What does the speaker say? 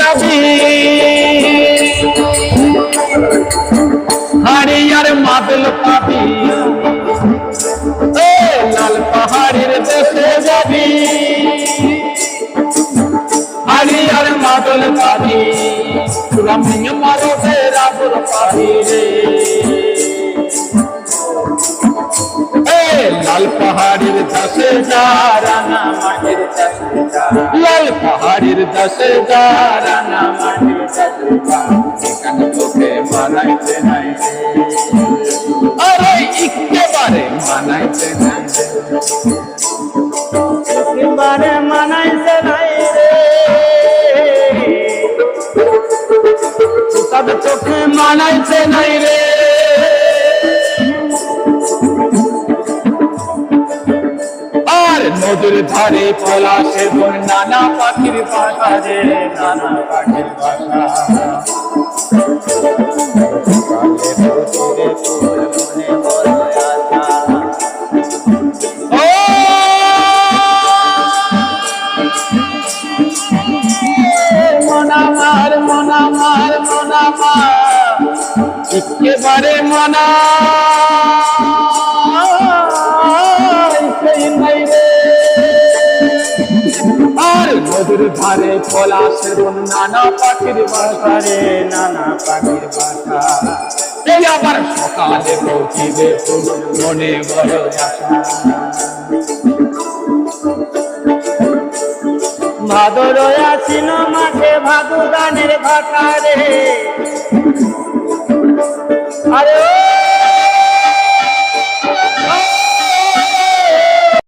যাবি হারিয়ার মাদল পাবি লাল পাহাড়ের দেশে যাবি হারিয়ার মাদল পাবি রামিয়া মারবে রাবুল পাবি রে লাল পাহাড়ের দেশে যা রানা মাটির দেশে যা লাল পাহাড়ের দেশে যা রানা মাটির দেশে যা এখানে তোকে মানাইতে নাই আরে একেবারে মানাইতে নাই একেবারে মানাইতে নাই রে তবে তোকে মানাইতে নাই রে নদীর ধারে পলাশে বন নানা পাখির বাসা রে নানা পাখির বাসা মনামার মনামার মনামার একেবারে মনা নদীর ধারে পলাশের বন নানা পাখির বাসা রে নানা পাখির বাসা এই আবার সকালে পৌঁছিবে মনে বড় আশা ভাদর আছিন মাঠে ভাদু গানের ভাষা রে আরে